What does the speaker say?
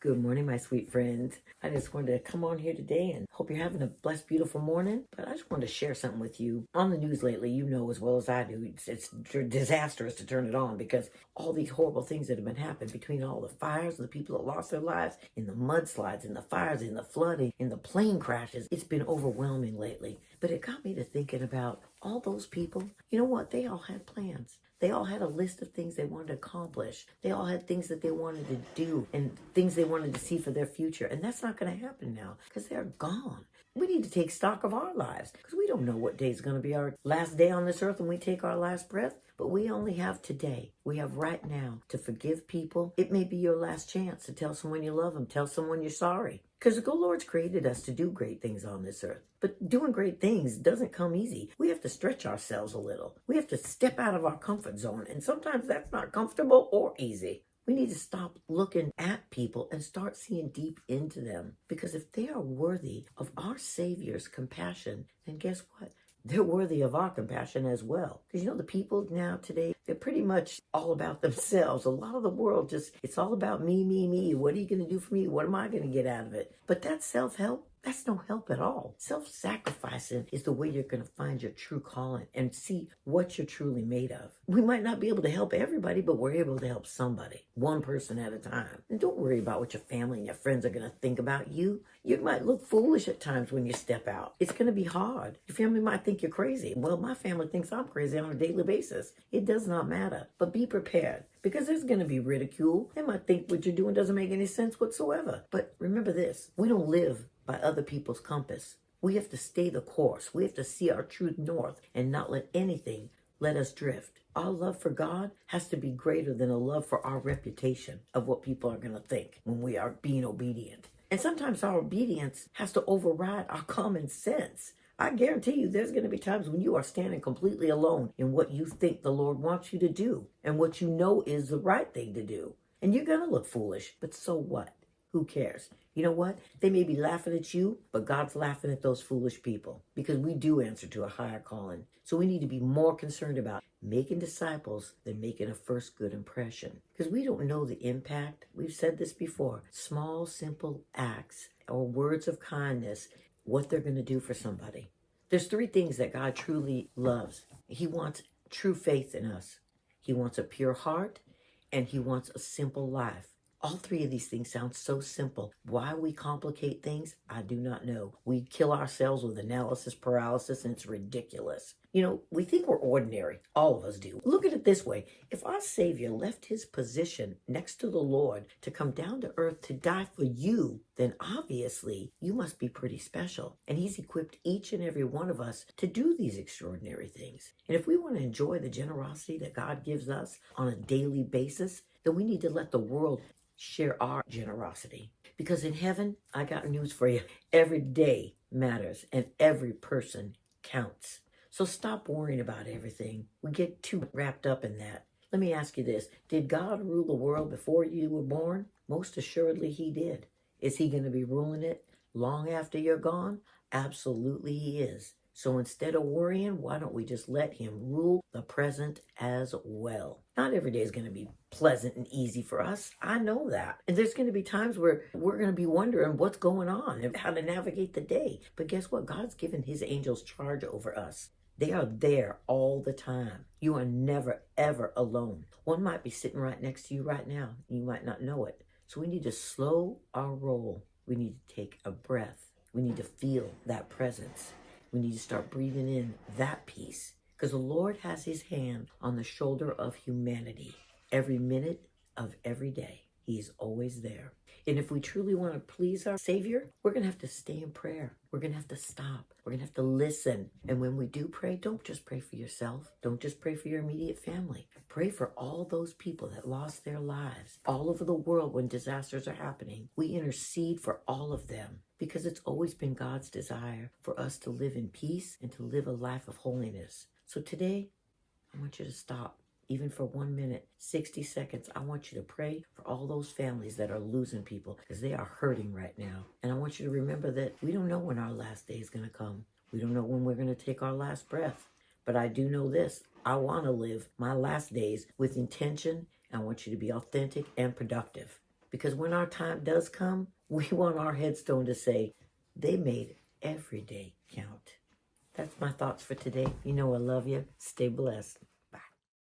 Good morning, my sweet friends. I just wanted to come on here today and hope you're having a blessed, beautiful morning. But I just wanted to share something with you. On the news lately, you know as well as I do, it's disastrous to turn it on because all these horrible things that have been happening between all the fires, the people that lost their lives, in the mudslides, in the fires, in the flooding, in the plane crashes. It's been overwhelming lately. But it got me to thinking about all those people. You know what? They all had plans. They all had a list of things they wanted to accomplish. They all had things that they wanted to do and things they wanted to see for their future. And that's not going to happen now because they're gone. We need to take stock of our lives because we don't know what day is going to be our last day on this earth when we take our last breath. But we only have today. We have right now to forgive people. It may be your last chance to tell someone you love them, tell someone you're sorry. Because the good Lord's created us to do great things on this earth. But doing great things doesn't come easy. We have to stretch ourselves a little. We have to step out of our comfort zone. And sometimes that's not comfortable or easy. We need to stop looking at people and start seeing deep into them. Because if they are worthy of our Savior's compassion, then guess what? They're worthy of our compassion as well. Because the people now today, they're pretty much all about themselves. A lot of the world it's all about me, me, me. What are you going to do for me? What am I going to get out of it? But that self-help, that's no help at all. Self-sacrificing is the way you're going to find your true calling and see what you're truly made of. We might not be able to help everybody, but we're able to help somebody, one person at a time. And don't worry about what your family and your friends are going to think about you. You might look foolish at times when you step out. It's going to be hard. Your family might think you're crazy. Well, my family thinks I'm crazy on a daily basis. It does not matter. But be prepared because there's going to be ridicule. They might think what you're doing doesn't make any sense whatsoever. But remember this, we don't live by other people's compass. We have to stay the course. We have to see our true north and not let anything let us drift. Our love for God has to be greater than a love for our reputation of what people are going to think when we are being obedient. And sometimes our obedience has to override our common sense. I guarantee you there's going to be times when you are standing completely alone in what you think the Lord wants you to do and what you know is the right thing to do. And you're going to look foolish, but so what? Who cares? You know what? They may be laughing at you, but God's laughing at those foolish people because we do answer to a higher calling. So we need to be more concerned about making disciples than making a first good impression because we don't know the impact. We've said this before. Small, simple acts or words of kindness, what they're going to do for somebody. There's three things that God truly loves. He wants true faith in us. He wants a pure heart and he wants a simple life. All three of these things sound so simple. Why we complicate things, I do not know. We kill ourselves with analysis paralysis, and it's ridiculous. We think we're ordinary. All of us do. Look at it this way. If our Savior left his position next to the Lord to come down to earth to die for you, then obviously you must be pretty special. And he's equipped each and every one of us to do these extraordinary things. And if we want to enjoy the generosity that God gives us on a daily basis, then we need to let the world share our generosity. Because in heaven, I got news for you. Every day matters and every person counts. So stop worrying about everything. We get too wrapped up in that. Let me ask you this. Did God rule the world before you were born? Most assuredly he did. Is he going to be ruling it long after you're gone? Absolutely he is. So instead of worrying, why don't we just let him rule the present as well? Not every day is going to be pleasant and easy for us. I know that. And there's going to be times where we're going to be wondering what's going on and how to navigate the day. But guess what? God's given his angels charge over us. They are there all the time. You are never, ever alone. One might be sitting right next to you right now. You might not know it. So we need to slow our roll. We need to take a breath. We need to feel that presence. We need to start breathing in that peace because the Lord has his hand on the shoulder of humanity every minute of every day. He is always there. And if we truly want to please our Savior, we're going to have to stay in prayer. We're going to have to stop. We're going to have to listen. And when we do pray, don't just pray for yourself. Don't just pray for your immediate family. Pray for all those people that lost their lives all over the world when disasters are happening. We intercede for all of them because it's always been God's desire for us to live in peace and to live a life of holiness. So today, I want you to stop. Even for 1 minute, 60 seconds, I want you to pray for all those families that are losing people because they are hurting right now. And I want you to remember that we don't know when our last day is going to come. We don't know when we're going to take our last breath. But I do know this. I want to live my last days with intention. And I want you to be authentic and productive Because when our time does come, we want our headstone to say, they made every day count. That's my thoughts for today. You know I love you. Stay blessed.